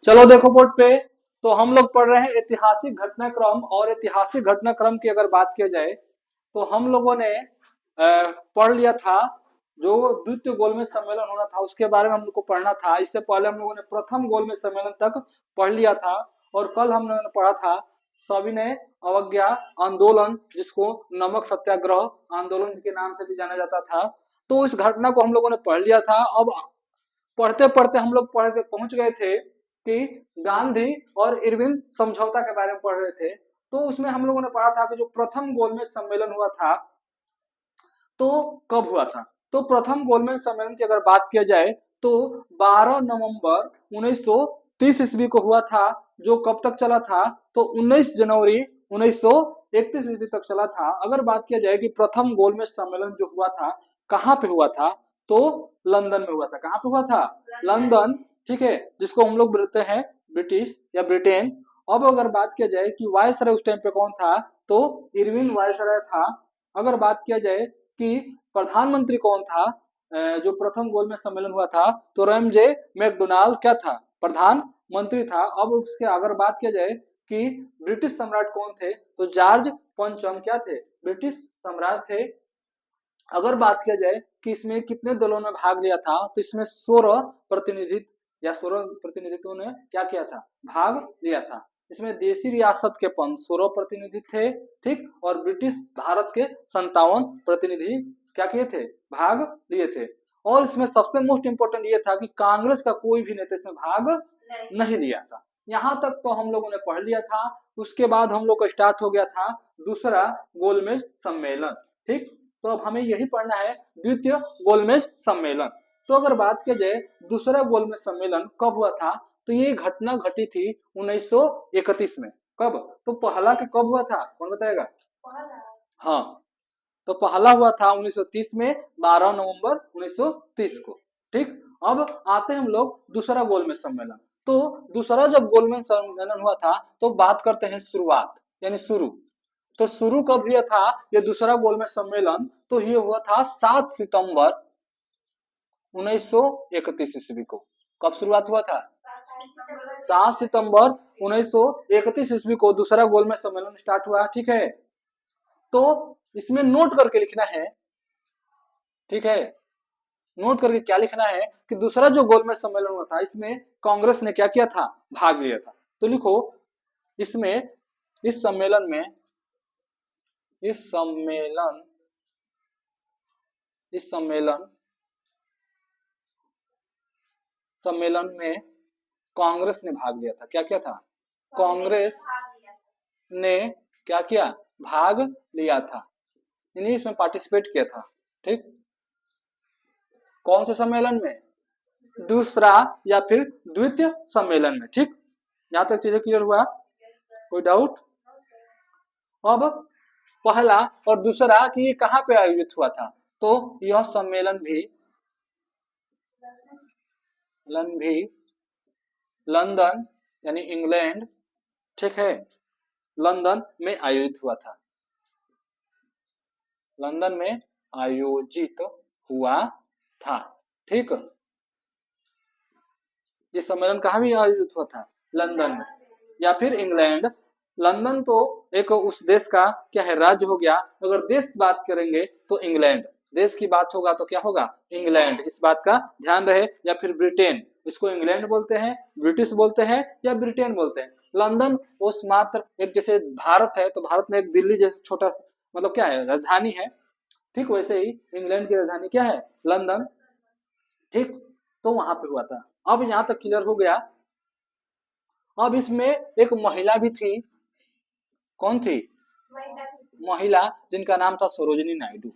चलो देखो बोर्ड पे, तो हम लोग पढ़ रहे हैं ऐतिहासिक घटनाक्रम, और ऐतिहासिक घटनाक्रम की अगर बात किया जाए तो हम लोगों ने पढ़ लिया था जो द्वितीय गोलमेज सम्मेलन होना था उसके बारे में हम लोग को पढ़ना था। इससे पहले हम लोगों ने प्रथम गोलमेज सम्मेलन तक पढ़ लिया था, और कल हम लोगों ने पढ़ा था सविनय अवज्ञा आंदोलन, जिसको नमक सत्याग्रह आंदोलन के नाम से भी जाना जाता था। तो इस घटना को हम लोगों ने पढ़ लिया था। अब पढ़ते पढ़ते हम लोग पढ़ के पहुंच गए थे कि गांधी और इरविन समझौता के बारे में पढ़ रहे थे। तो उसमें हम लोगों ने पढ़ा था कि जो प्रथम गोलमेज सम्मेलन हुआ था तो कब हुआ था। तो प्रथम गोलमेज सम्मेलन की अगर बात किया जाए तो 12 नवंबर 1930 ईस्वी को हुआ था, जो कब तक चला था, तो 19 जनवरी 1931 ईस्वी तक चला था। अगर बात किया जाए कि प्रथम गोलमेज सम्मेलन जो हुआ था कहाँ पे हुआ था, तो लंदन में हुआ था। कहाँ पे हुआ था? लंदन, ठीक है, जिसको हम लोग बोलते हैं ब्रिटिश या ब्रिटेन। अब अगर बात किया जाए कि वायसराय उस टाइम पे कौन था, तो इरविन वायसराय था। अगर बात किया जाए कि प्रधानमंत्री कौन था, जो प्रथम गोलमेज सम्मेलन हुआ था, तो रैमजे मैकडोनाल्ड क्या था? प्रधानमंत्री था। अब उसके अगर बात किया जाए कि ब्रिटिश सम्राट कौन थे, तो जॉर्ज पंचम क्या थे? ब्रिटिश सम्राट थे। अगर बात किया जाए कि इसमें कितने दलों ने भाग लिया था, तो इसमें 16 प्रतिनिधित्व या 16 प्रतिनिधित्वों ने क्या किया था? भाग लिया था। इसमें देशी रियासत के पंच 16 प्रतिनिधि थे, ठीक, और ब्रिटिश भारत के 57 प्रतिनिधि क्या किए थे? भाग लिए थे। और इसमें सबसे मोस्ट इंपोर्टेंट ये था कि कांग्रेस का कोई भी नेता इसमें भाग नहीं लिया था। यहाँ तक तो हम लोगों ने पढ़ लिया था। उसके बाद हम लोग का स्टार्ट हो गया था दूसरा गोलमेज सम्मेलन, ठीक। तो अब हमें यही पढ़ना है द्वितीय गोलमेज सम्मेलन। तो अगर बात की जाए दूसरा गोलमेज सम्मेलन कब हुआ था, तो ये घटना घटी थी 1931 में। कब? तो पहला के कब हुआ था, कौन बताएगा? हाँ, तो पहला हुआ था 1930 में, 12 नवंबर 1930 को, ठीक। अब आते हैं हम लोग दूसरा गोलमेज सम्मेलन। तो दूसरा जब गोलमेज सम्मेलन हुआ था तो बात करते हैं शुरुआत, यानी शुरू। तो शुरू कब हुआ था ये दूसरा गोलमेज सम्मेलन? तो ये हुआ था 7 सितंबर 1931 ईस्वी को। कब शुरुआत हुआ था? 7 सितंबर 1931 ईस्वी को दूसरा गोलमेज सम्मेलन स्टार्ट हुआ, ठीक है। तो इसमें नोट करके लिखना है, ठीक है। नोट करके क्या लिखना है कि दूसरा जो गोलमेज सम्मेलन हुआ था इसमें कांग्रेस ने क्या किया था? भाग लिया था। तो लिखो इसमें, इस सम्मेलन में, इस सम्मेलन इस सम्मेलन सम्मेलन में कांग्रेस ने भाग लिया था। क्या किया था? कांग्रेस ने क्या किया? भाग लिया था, यानी इसमें पार्टिसिपेट किया था, ठीक। कौन से सम्मेलन में? दूसरा या फिर द्वितीय सम्मेलन में, ठीक। यहां तक चीजें क्लियर हुआ? कोई डाउट? अब पहला और दूसरा कि ये कहाँ पे आयोजित हुआ था, तो यह सम्मेलन भी लंदन यानी इंग्लैंड, ठीक है, लंदन में आयोजित हुआ था। लंदन में आयोजित हुआ था, ठीक। ये सम्मेलन कहाँ भी आयोजित हुआ था? लंदन में या फिर इंग्लैंड। लंदन तो एक उस देश का क्या है? राज्य हो गया। अगर देश बात करेंगे तो इंग्लैंड, देश की बात होगा तो क्या होगा? इंग्लैंड। इस बात का ध्यान रहे। या फिर ब्रिटेन, इसको इंग्लैंड बोलते हैं, ब्रिटिश बोलते हैं या ब्रिटेन बोलते हैं। लंदन उस मात्र एक, जैसे भारत है तो भारत में एक दिल्ली जैसे छोटा मतलब क्या है? राजधानी है, ठीक। वैसे ही इंग्लैंड की राजधानी क्या है? लंदन, ठीक। तो वहां पे हुआ था। अब यहां तक क्लियर हो गया। अब इसमें एक महिला भी थी। कौन थी? महिला, जिनका नाम था सरोजनी नायडू।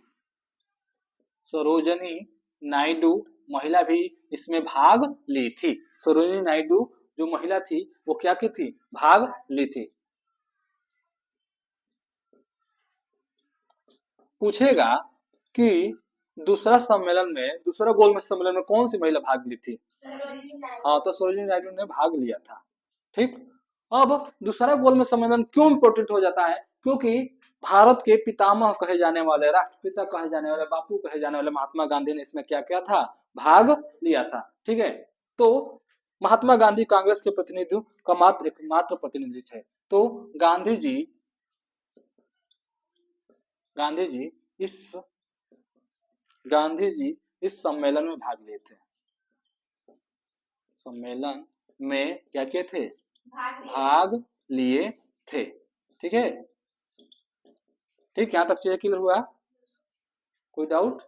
सरोजनी नायडू महिला भी इसमें भाग ली थी। सरोजनी नायडू जो महिला थी वो क्या की थी? भाग ली थी। पूछेगा कि दूसरा सम्मेलन में, दूसरा गोलमेज सम्मेलन में कौन सी महिला भाग ली थी? हाँ, तो सरोजनी नायडू ने भाग लिया था, ठीक। अब दूसरा गोलमेज सम्मेलन क्यों इंपॉर्टेंट हो जाता है? क्योंकि भारत के पितामह कहे जाने वाले, राष्ट्रपिता कहे जाने वाले, बापू कहे जाने वाले महात्मा गांधी ने इसमें क्या किया था? भाग लिया था, ठीक है। तो महात्मा गांधी कांग्रेस के प्रतिनिधि का मात्र एकमात्र प्रतिनिधि थे। तो गांधी जी गांधी जी इस गांधी जी इस सम्मेलन में भाग लिए थे। सम्मेलन में क्या किए थे? भाग लिए थे। ठीक है, ठीक, यहां तक चीजें क्लियर हुआ? कोई डाउट?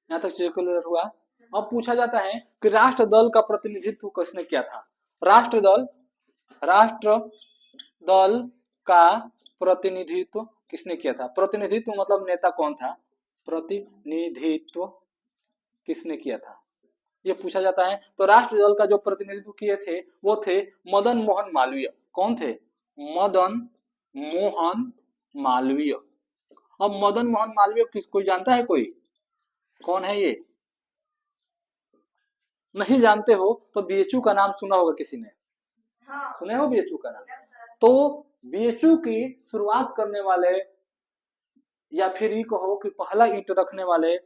यहाँ तक चीजें क्लियर हुआ? अब पूछा जाता है कि राष्ट्र दल का प्रतिनिधित्व किसने किया था? राष्ट्र दल का प्रतिनिधित्व किसने किया था? प्रतिनिधित्व मतलब नेता कौन था? प्रतिनिधित्व किसने किया था, ये पूछा जाता है। तो राष्ट्र दल का जो प्रतिनिधित्व किए थे वो थे मदन मोहन मालवीय। कौन थे? मदन मोहन मालवीय। अब मदन मोहन मालवीय किस, कोई जानता है? कोई कौन है ये? नहीं जानते हो तो बीएचयू का नाम सुना होगा किसी ने? सुने हो बीएचयू का नाम? तो बीएचयू की शुरुआत करने वाले, या फिर ये कहो कि पहला ईंट रखने वाले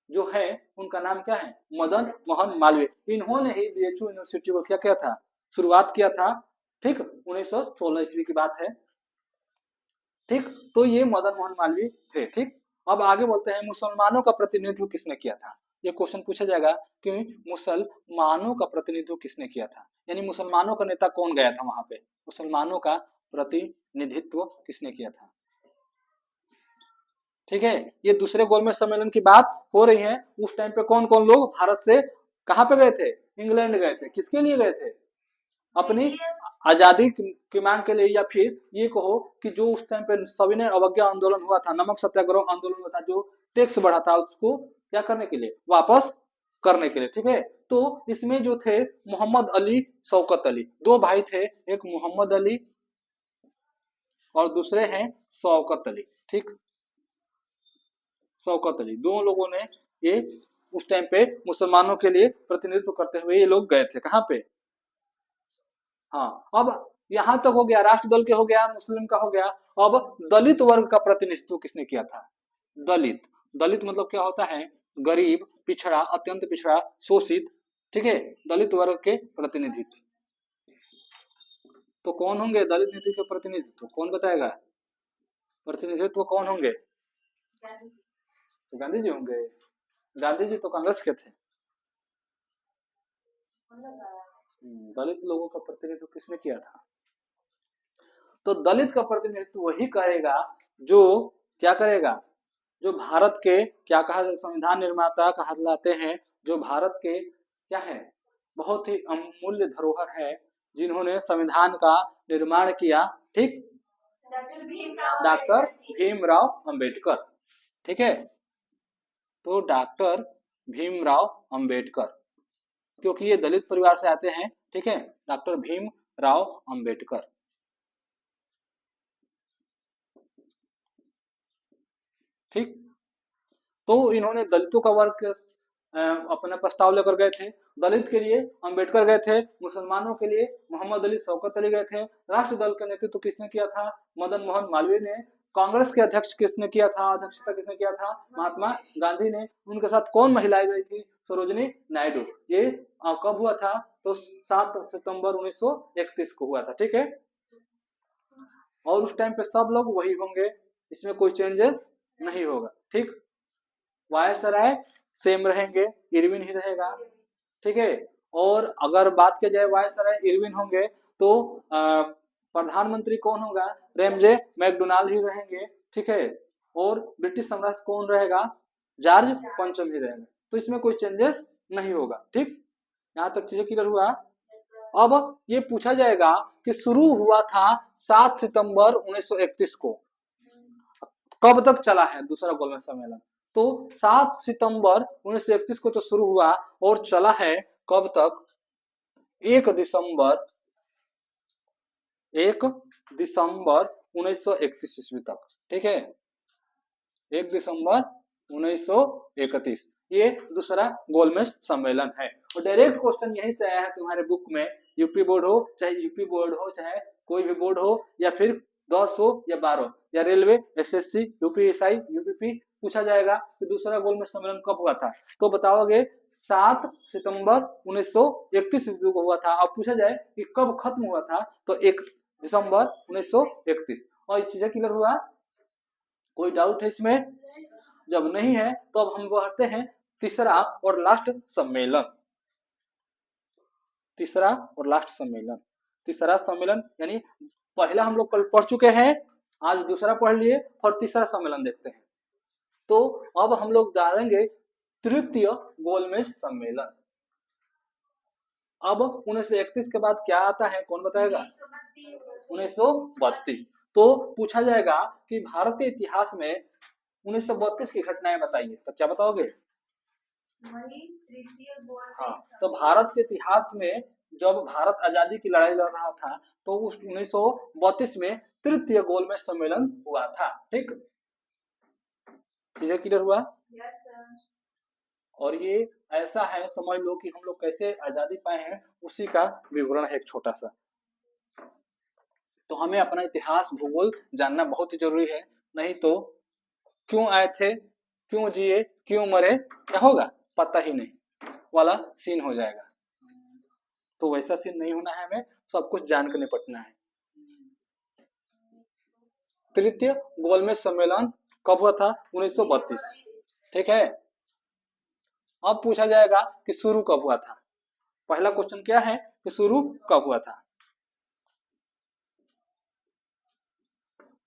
जो है, उनका नाम क्या है? मदन मोहन मालवीय। इन्होंने ही बीएचयू यूनिवर्सिटी को क्या किया था? शुरुआत किया था। ठीक, 1916 ईस्वी की बात है। ठीक, तो ये मदन मोहन मालवीय थे। ठीक, अब आगे बोलते हैं मुसलमानों का प्रतिनिधित्व किसने किया था? ये क्वेश्चन पूछा जाएगा कि मुसलमानों का प्रतिनिधित्व किसने किया था, यानी मुसलमानों का नेता कौन गया था वहां पे? मुसलमानों का प्रतिनिधित्व किसने किया था? ठीक है, ये दूसरे गोलमेज सम्मेलन की बात हो रही है। उस टाइम पे कौन कौन लोग भारत से कहां पे गए थे? इंग्लैंड गए थे। किसके लिए गए थे? अपनी आजादी की मांग के लिए, या फिर ये कहो कि जो उस टाइम पे सविनय अवज्ञा आंदोलन हुआ था, नमक सत्याग्रह आंदोलन हुआ था, जो टैक्स बढ़ा था उसको क्या करने के लिए? वापस करने के लिए। ठीक है, तो इसमें जो थे मोहम्मद अली, शौकत अली, दो भाई थे, एक मोहम्मद अली और दूसरे हैं शौकत अली। ठीक, शौकत अली, दोनों लोगों ने ये उस टाइम पे मुसलमानों के लिए प्रतिनिधित्व करते हुए ये लोग गए थे। कहां पे? हाँ, अब यहां तक हो गया, राष्ट्र दल के हो गया, मुस्लिम का हो गया। अब दलित वर्ग का प्रतिनिधित्व किसने किया था? दलित, दलित मतलब क्या होता है? गरीब, पिछड़ा, अत्यंत पिछड़ा, शोषित। ठीक है, दलित वर्ग के प्रतिनिधित्व। तो कौन होंगे दलित नीति के प्रतिनिधित्व? कौन बताएगा? प्रतिनिधित्व कौन होंगे? तो गांधी जी होंगे। गांधी जी तो कांग्रेस के थे। दलित लोगों का प्रतिनिधित्व किसने किया था? तो दलित का प्रतिनिधित्व वही करेगा जो क्या करेगा? जो भारत के क्या कहा जाए, संविधान निर्माता कहलाते हैं, जो भारत के क्या है, बहुत ही अमूल्य धरोहर है, जिन्होंने संविधान का निर्माण किया। ठीक, डॉक्टर भीमराव अंबेडकर। ठीक है, तो डॉक्टर भीमराव अंबेडकर, क्योंकि ये दलित परिवार से आते हैं। ठीक है, डॉक्टर भीमराव अंबेडकर। ठीक, तो इन्होंने दलितों का वर्ग अपना प्रस्ताव लेकर गए थे। दलित के लिए अंबेडकर गए थे, मुसलमानों के लिए मोहम्मद अली, शौकत अली गए थे। राष्ट्र दल का नेतृत्व किसने किया था? मदन मोहन मालवीय ने। कांग्रेस के अध्यक्ष किसने किया था? अध्यक्षता किसने किया था? महात्मा गांधी ने। उनके साथ कौन महिलाएं गई थी? सरोजनी नायडू। ये कब हुआ था? तो 7 सितंबर 1931 को हुआ था। ठीक है, और उस टाइम पे सब लोग वही होंगे, इसमें कोई चेंजेस नहीं होगा। ठीक, वायसराय सेम रहेंगे, इरविन ही रहेगा। ठीक है, और अगर बात की जाए वायसराय इरविन होंगे तो प्रधानमंत्री कौन होगा? रेमजे मैकडोनाल्ड ही रहेंगे। ठीक है, और ब्रिटिश साम्राज्य कौन रहेगा? जॉर्ज पंचम ही रहेगा। तो इसमें कोई चेंजेस नहीं होगा। ठीक, यहाँ तक चीजें क्लियर हुआ? अब ये पूछा जाएगा कि शुरू हुआ था 7 सितंबर 1931 को, कब तक चला है दूसरा गोलमेज सम्मेलन? तो 7 सितंबर 1931 को तो शुरू हुआ और चला है कब तक? 1 दिसंबर 1931 ईस्वी तक। ठीक है, 1 दिसंबर 1931 ये दूसरा गोलमेज सम्मेलन है। और डायरेक्ट क्वेश्चन यहीं से आया है तुम्हारे बुक में, यूपी बोर्ड हो चाहे कोई भी बोर्ड हो या फिर 10 हो या 12 या रेलवे, एसएससी, यूपीएसआई, यूपीपी, पूछा जाएगा कि दूसरा गोलमेज सम्मेलन कब हुआ था, तो बताओगे 7 सितंबर 1931 ईस्वी को हुआ था। अब पूछा जाए कि कब खत्म हुआ था, तो 1 दिसंबर 1931। और ये चीजें क्लियर हुआ, कोई डाउट है इसमें? जब नहीं है तो अब हम बढ़ते हैं तीसरा और लास्ट सम्मेलन। तीसरा और लास्ट सम्मेलन, तीसरा सम्मेलन यानी पहला हम लोग कल पढ़ चुके हैं, आज दूसरा पढ़ लिए और तीसरा सम्मेलन देखते हैं। तो अब हम लोग डालेंगे तृतीय गोलमेज सम्मेलन। अब 1931 के बाद क्या आता है, कौन बताएगा? 1932। तो पूछा जाएगा कि भारतीय इतिहास में 1932 की घटनाएं बताइए, तो क्या बताओगे? हाँ, तो भारत के इतिहास में जब भारत आजादी की लड़ाई लड़ रहा था तो उस 1932 में तृतीय गोलमेज सम्मेलन हुआ था। ठीक, चीजें क्लियर हुआ? और ये ऐसा है, समझ लो कि हम लोग कैसे आजादी पाए हैं उसी का विवरण है एक छोटा सा। तो हमें अपना इतिहास भूगोल जानना बहुत ही जरूरी है, नहीं तो क्यों आए थे, क्यों जिए, क्यों मरे, क्या होगा पता ही नहीं वाला सीन हो जाएगा। तो वैसा सीन नहीं होना है, हमें सब कुछ जान कर निपटना है। तृतीय गोलमेज सम्मेलन कब हुआ था? 1932। ठीक है, अब पूछा जाएगा कि शुरू कब हुआ था। पहला क्वेश्चन क्या है कि शुरू कब हुआ था।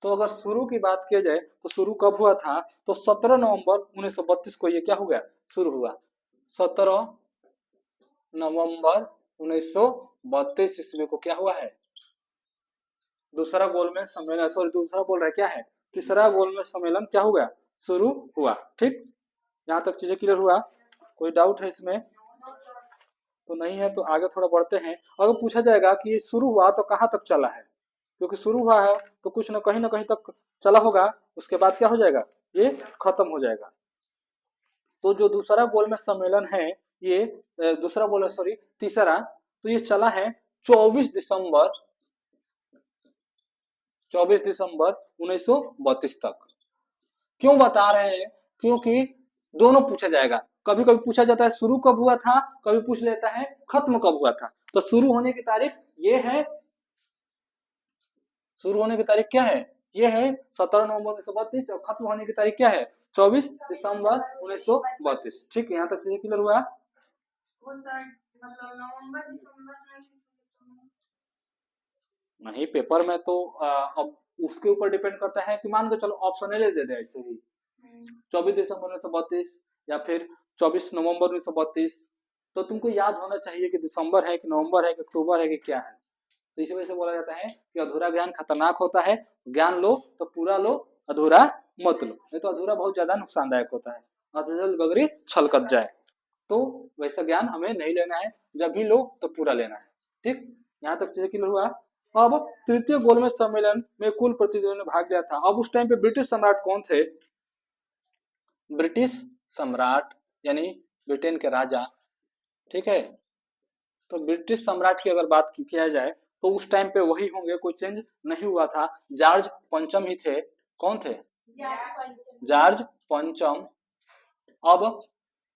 तो अगर शुरू की बात की जाए तो शुरू कब हुआ था, तो 17 नवंबर 1932 को ये क्या हो गया, शुरू हुआ। 17 नवंबर 1932 ईस्वी को क्या हुआ है, दूसरा गोलमेज सम्मेलन, सॉरी दूसरा बोल रहा है क्या है, तीसरा गोलमेज सम्मेलन क्या हो गया, शुरू हुआ। ठीक, यहाँ तक चीजें क्लियर हुआ? कोई डाउट है इसमें? तो नहीं है तो आगे थोड़ा बढ़ते हैं। अगर पूछा जाएगा कि ये शुरू हुआ तो कहाँ तक चला है, क्योंकि शुरू हुआ है तो कुछ न कहीं तक चला होगा, उसके बाद क्या हो जाएगा, ये खत्म हो जाएगा। तो जो दूसरा गोलमेज सम्मेलन है, ये दूसरा बोले सॉरी तीसरा, तो ये चला है 24 दिसंबर 1932 तक। क्यों बता रहे हैं, क्योंकि दोनों पूछा जाएगा, कभी कभी पूछा जाता है शुरू कब हुआ था, कभी पूछ लेता है खत्म कब हुआ था। तो शुरू होने की तारीख ये है, शुरू होने की तारीख क्या है, ये है 17 नवंबर 1932 और खत्म होने की तारीख क्या है, 24 दिसंबर 1932। ठीक है, यहाँ तक चीजें क्लियर हुआ? नहीं, पेपर में तो अब उसके ऊपर डिपेंड करता है कि मान के चलो ऑप्शन ए दे दे ऐसे ही 24 दिसंबर 1932 या फिर 24 नवंबर 1932, तो तुमको याद होना चाहिए कि दिसंबर है कि नवंबर है कि अक्टूबर है कि क्या है। तो इसी वजह से बोला जाता है कि अधूरा ज्ञान खतरनाक होता है, ज्ञान लो तो पूरा लो, अधूरा मत लो, नहीं तो अधूरा बहुत ज्यादा नुकसानदायक होता है, अधजल गगरी छलकत जाए। तो वैसा ज्ञान हमें नहीं लेना है, जब भी लो तो पूरा लेना है। ठीक, यहाँ तक चीजें क्लियर हुआ? अब तृतीय गोलमेज सम्मेलन में कुल प्रतिनिधियों ने भाग लिया था। अब उस टाइम पे ब्रिटिश सम्राट कौन थे, ब्रिटिश सम्राट यानी ब्रिटेन के राजा। ठीक है, तो ब्रिटिश सम्राट की अगर बात किया जाए तो उस टाइम पे वही होंगे, कोई चेंज नहीं हुआ था, जॉर्ज पंचम ही थे। कौन थे, जॉर्ज पंचम। अब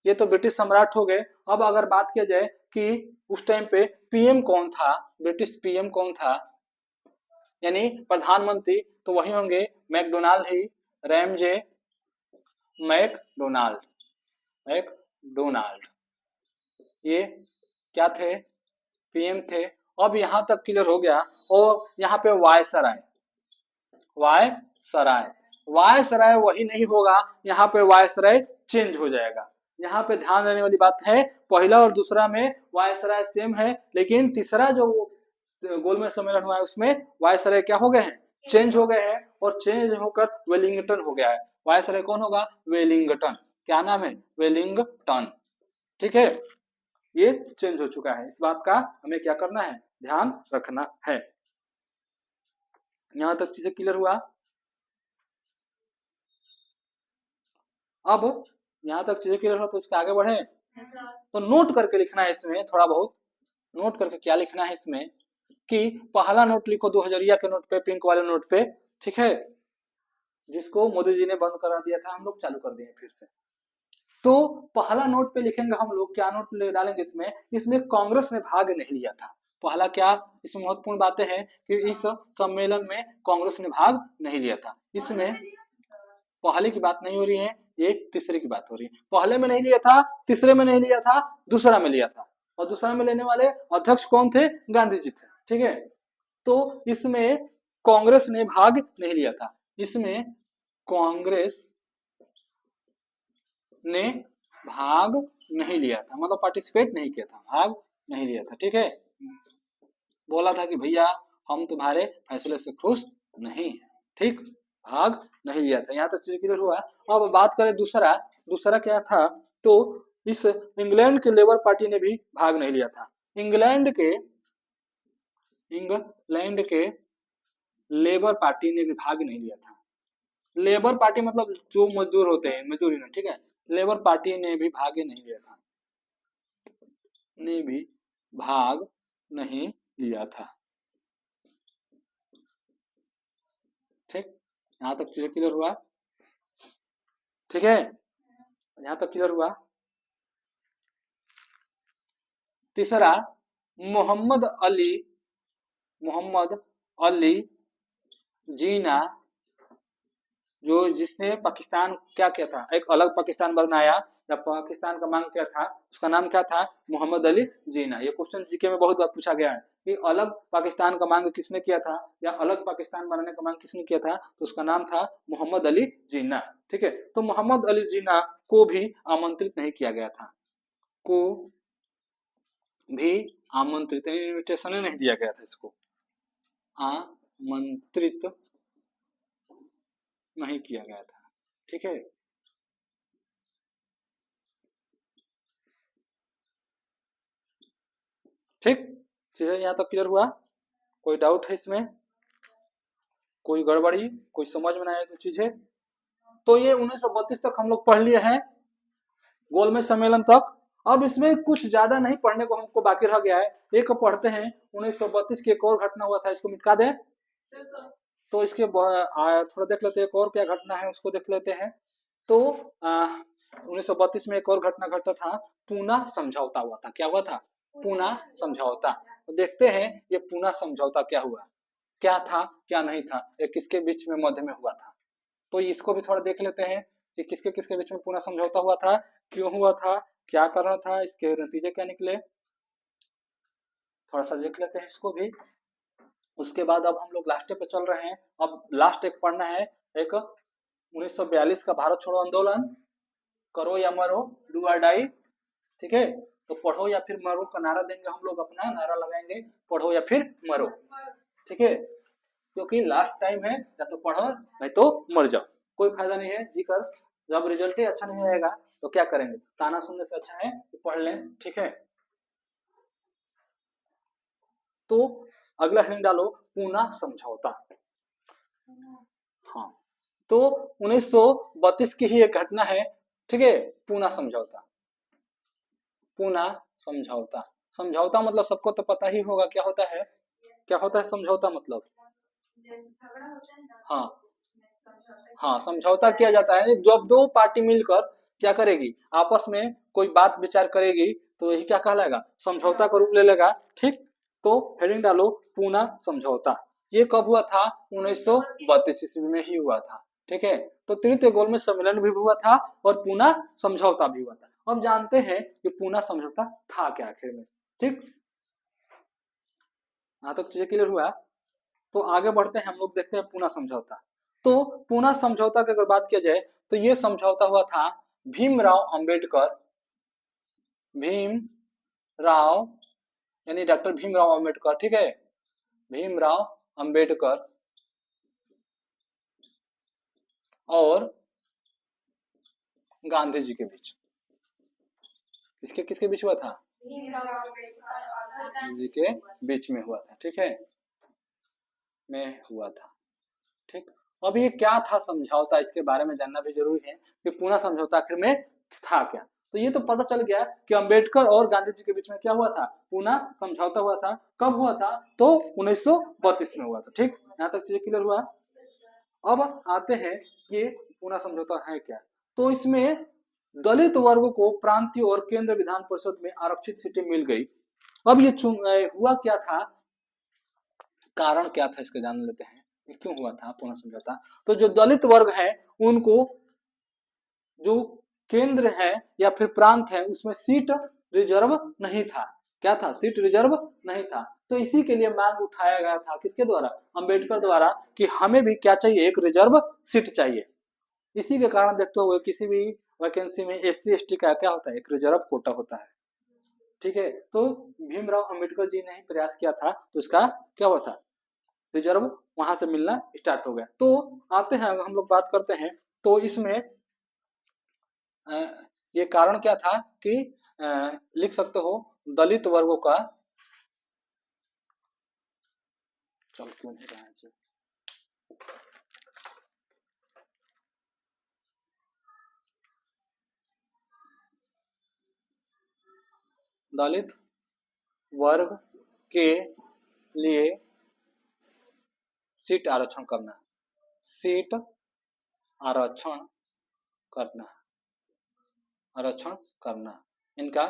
ये तो ब्रिटिश सम्राट हो गए। अब अगर बात किया जाए कि उस टाइम पे पीएम कौन था, ब्रिटिश पीएम कौन था यानी प्रधानमंत्री, तो वही होंगे मैकडोनाल्ड ही, रैमजे मैकडोनाल्ड, मैकडोनाल्ड ये क्या थे, पीएम थे। अब यहाँ तक क्लियर हो गया। और यहाँ पे वायसराय, वायसराय, वायसराय वही नहीं होगा, यहाँ पे वायसराय चेंज हो जाएगा। यहाँ पे ध्यान देने वाली बात है, पहला और दूसरा में वायसराय सेम है, लेकिन तीसरा जो गोलमेज सम्मेलन हुआ है उसमें वायसराय क्या हो गए हैं, चेंज हो गए हैं, और चेंज होकर वेलिंगटन हो गया है। वायसराय कौन होगा, वेलिंगटन। क्या नाम है, वेलिंगटन। ठीक है, ये चेंज हो चुका है, इस बात का हमें क्या करना है, ध्यान रखना है। यहां तक चीजें क्लियर हुआ? अब यहां तक चीजें क्लियर हुआ तो इसके आगे बढ़े। तो नोट करके लिखना है इसमें, थोड़ा बहुत नोट करके क्या लिखना है इसमें कि पहला नोट लिखो 2000 के नोट पे, पिंक वाले नोट पे, ठीक है, जिसको मोदी जी ने बंद करा दिया था, हम लोग चालू कर दिए फिर से। तो पहला नोट पे लिखेंगे हम लोग, क्या नोट डालेंगे इसमें, इसमें कांग्रेस ने भाग नहीं लिया था। पहला क्या इसमें महत्वपूर्ण बातें हैं कि इस सम्मेलन में कांग्रेस ने भाग नहीं लिया था। इसमें पहले की बात नहीं हो रही है, ये तीसरे की बात हो रही है। पहले में नहीं लिया था, तीसरे में नहीं लिया था, दूसरा में लिया था, और दूसरा में लेने वाले अध्यक्ष कौन थे, गांधी जी थे, ठीक है। तो इसमें कांग्रेस ने भाग नहीं लिया था, इसमें कांग्रेस ने भाग नहीं लिया था, मतलब पार्टिसिपेट नहीं किया था, भाग नहीं लिया था, ठीक है। बोला था कि भैया हम तुम्हारे फैसले से खुश नहीं है, ठीक, भाग नहीं लिया था। यहाँ तक चीज क्लियर हुआ। अब बात करें दूसरा, दूसरा क्या था, तो इस इंग्लैंड के लेबर पार्टी ने भी भाग नहीं लिया था। इंग्लैंड के लेबर पार्टी ने भी भाग नहीं लिया था। लेबर पार्टी मतलब जो मजदूर होते हैं, मजदूर यूनियन, ठीक है, लेबर पार्टी ने भी भाग नहीं लिया था, ने भी भाग नहीं लिया था, ठीक। यहाँ तक चीजें क्लियर हुआ, ठीक है, यहाँ तक क्लियर हुआ। तीसरा, मोहम्मद अली मोहम्मद अली जीना, जो जिसने पाकिस्तान क्या किया था, एक अलग पाकिस्तान बनाया, या पाकिस्तान का मांग किया था, उसका नाम क्या था, मोहम्मद अली जीना। ये क्वेश्चन जीके में बहुत बार पूछा गया है कि अलग पाकिस्तान का मांग किसने किया था, या अलग पाकिस्तान बनाने का मांग किसने किया था, तो उसका नाम था मोहम्मद अली जीना, ठीक है। तो मोहम्मद अली जीना को भी आमंत्रित नहीं किया गया था, को भी आमंत्रित, इन्विटेशन नहीं दिया गया था, इसको आमंत्रित नहीं किया गया था, ठीक है। ठीक, चीजें यहाँ तक क्लियर हुआ, कोई डाउट है इसमें, कोई गड़बड़ी, कोई समझ में ना आए तो चीजें। तो ये 1932 तक हम लोग पढ़ लिए हैं, गोलमेज सम्मेलन तक। अब इसमें कुछ ज्यादा नहीं पढ़ने को हमको बाकी रह गया है, एक पढ़ते हैं 1932 की एक और घटना हुआ था, इसको मिटा दें। तो इसके थोड़ा देख लेते हैं एक और क्या घटना है, उसको देख लेते हैं। तो 1932 में एक और घटना घटा था, पूना समझौता हुआ था। क्या हुआ था, पूना समझौता। तो देखते हैं ये पूना समझौता क्या हुआ, क्या था क्या नहीं था, ये किसके बीच में मध्य में हुआ था। तो इसको भी थोड़ा देख लेते हैं कि किसके किसके बीच में पूना समझौता हुआ था, क्यों हुआ था, क्या कारण था, इसके नतीजे क्या निकले, थोड़ा सा देख लेते हैं इसको भी। उसके बाद अब हम लोग लास्ट पे चल रहे हैं। अब लास्ट एक पढ़ना है, एक 1942 का भारत छोड़ो आंदोलन, करो या मरो, डू और डाई, ठीक है। तो पढ़ो या फिर मरो का नारा देंगे हम लोग, अपना नारा लगाएंगे, पढ़ो या फिर मरो, ठीक है। क्योंकि लास्ट टाइम है, या तो पढ़ो नहीं तो मर जाओ, कोई फायदा नहीं है जी कर, जब रिजल्ट ही अच्छा नहीं आएगा तो क्या करेंगे, ताना सुनने से अच्छा है तो पढ़ लें, ठीक है। तो अगला हेडिंग डालो, पूना समझौता। हाँ, तो 1932 की ही एक घटना है, ठीक है, पूना समझौता। पूना समझौता, समझौता मतलब सबको तो पता ही होगा क्या होता है, क्या होता है समझौता मतलब। हाँ, हाँ, समझौता किया जाता है जब दो पार्टी मिलकर क्या करेगी, आपस में कोई बात विचार करेगी, तो यही क्या कहलाएगा, समझौता का रूप ले लेगा, ठीक। तो हेडिंग डालो, पूना समझौता। ये कब हुआ था, 1932 ईस्वी में ही हुआ था, ठीक है। तो तृतीय गोलमेज सम्मेलन भी हुआ था और पूना समझौता भी हुआ था। अब जानते हैं कि पूना समझौता था क्या आखिर में, ठीक। यहाँ तक चीजें क्लियर हुआ। तो आगे बढ़ते हैं हम लोग, देखते हैं पूना समझौता। तो पूना समझौता की अगर बात किया जाए, तो ये समझौता हुआ था भीमराव अंबेडकर, भीम राव यानी डॉक्टर भीमराव अंबेडकर, ठीक है, भीमराव अंबेडकर और गांधी जी के बीच। इसके किसके बीच हुआ था, जी के बीच में हुआ था, ठीक है, में हुआ था, ठीक। अब ये क्या था समझौता, इसके बारे में जानना भी जरूरी है कि पूना समझौता आखिर में था क्या। तो ये तो पता चल गया कि अंबेडकर और गांधी जी के बीच में क्या हुआ था, पूना समझौता हुआ था। कब हुआ था, तो 1932 में हुआ था। ठीक, यहाँ तक चीजें क्लियर हुआ। अब आते हैं कि पूना समझौता है क्या। तो इसमें दलित वर्ग को प्रांतीय और केंद्र विधान परिषद में आरक्षित सीटें मिल गई। अब ये हुआ क्या था, कारण क्या था, इसका जान लेते हैं ये क्यों हुआ था पूना समझौता। तो जो दलित वर्ग है उनको जो केंद्र है या फिर प्रांत है उसमें सीट रिजर्व नहीं था। क्या था, सीट रिजर्व नहीं था। तो इसी के लिए मांग उठाया गया था, किसके द्वारा, अंबेडकर द्वारा, कि हमें भी क्या चाहिए, एक रिजर्व सीट चाहिए। इसी के कारण देखते हुए किसी भी वैकेंसी में SC ST का क्या होता है, एक रिजर्व कोटा होता है। ठीक है, तो भीमराव अंबेडकर जी ने ही प्रयास किया था, तो इसका क्या हुआ था, रिजर्व वहां से मिलना स्टार्ट हो गया। तो आते हैं हम लोग बात करते हैं, तो इसमें ये कारण क्या था कि लिख सकते हो दलित वर्गों का, चल क्यों नहीं रहा है जी, दलित वर्ग के लिए सीट आरक्षण करना, सीट आरक्षण करना, आरक्षण करना इनका।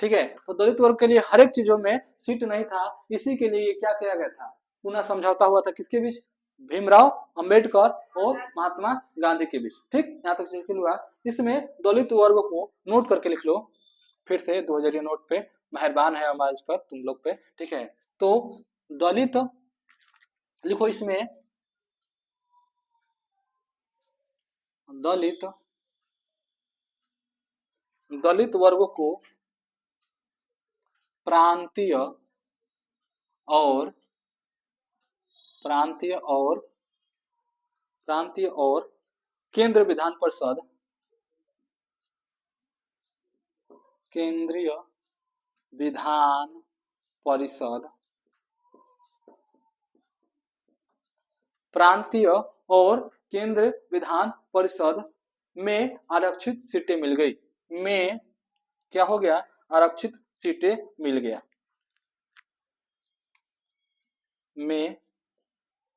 ठीक है, तो दलित वर्ग के लिए हर एक चीजों में सीट नहीं था, इसी के लिए क्या किया गया था, पूना समझौता हुआ था, किसके बीच, भीमराव अंबेडकर और महात्मा गांधी के बीच। ठीक, यहाँ तक क्लियर हुआ। इसमें दलित वर्ग को नोट करके लिख लो, फिर से 2000 नोट पे मेहरबान है हमारे पर, तुम लोग पे। ठीक है, तो दलित लिखो, इसमें दलित दलित वर्ग को प्रांतीय और प्रांतीय और प्रांतीय और केंद्र विधान परिषद, केंद्रीय विधान परिषद, प्रांतीय और केंद्र विधान परिषद में आरक्षित सीटें मिल गई। में क्या हो गया, आरक्षित सीटें मिल गया, में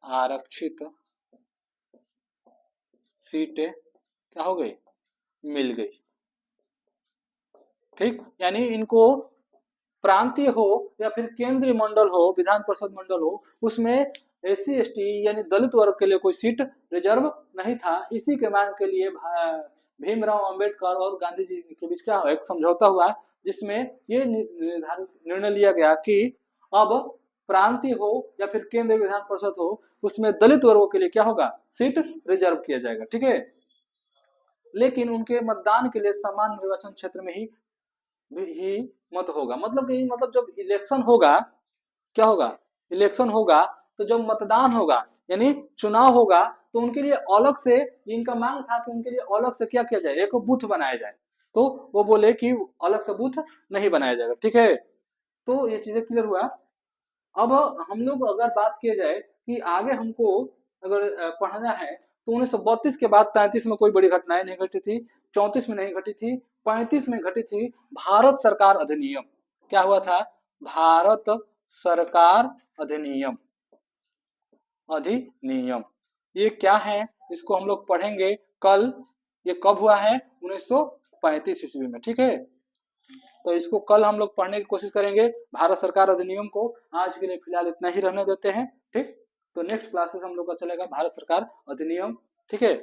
आरक्षित सीटें क्या हो गई, मिल गई। ठीक, यानी इनको प्रांतीय हो या फिर केंद्रीय मंडल हो, विधान परिषद मंडल हो, उसमें SC ST यानी दलित वर्ग के लिए कोई सीट रिजर्व नहीं था। इसी के मांग के लिए भीमराव अंबेडकर और गांधी जी के बीच क्या एक समझौता हुआ, जिसमें ये निर्धारित निर्णय लिया गया कि अब प्रांतीय हो या फिर केंद्रीय विधान परिषद हो, उसमें दलित वर्गों के लिए क्या होगा, सीट रिजर्व किया जाएगा। ठीक है, लेकिन उनके मतदान के लिए समान निर्वाचन क्षेत्र में ही मत होगा। मतलब कि मतलब जब इलेक्शन होगा, क्या होगा, इलेक्शन होगा, तो जब मतदान होगा यानी चुनाव होगा, तो उनके लिए अलग से, इनका मांग था कि उनके लिए अलग से क्या किया जाए, एक बूथ बनाया जाए। तो वो बोले कि अलग से बूथ नहीं बनाया जाएगा। ठीक है, तो ये चीजें क्लियर हुआ। अब हम लोग अगर बात किया जाए कि आगे हमको अगर पढ़ना है, तो 1932 के बाद 33 में कोई बड़ी घटनाएं नहीं घटी थी, 34 में नहीं घटी थी, 35 में घटी थी भारत सरकार अधिनियम। क्या हुआ था, भारत सरकार अधिनियम, अधिनियम ये क्या है, इसको हम लोग पढ़ेंगे कल। ये कब हुआ है, 1935 ईस्वी में। ठीक है, तो इसको कल हम लोग पढ़ने की कोशिश करेंगे, भारत सरकार अधिनियम को। आज के लिए फिलहाल इतना ही रहने देते हैं। ठीक, तो नेक्स्ट क्लासेस हम लोग का चलेगा भारत सरकार अधिनियम। ठीक है।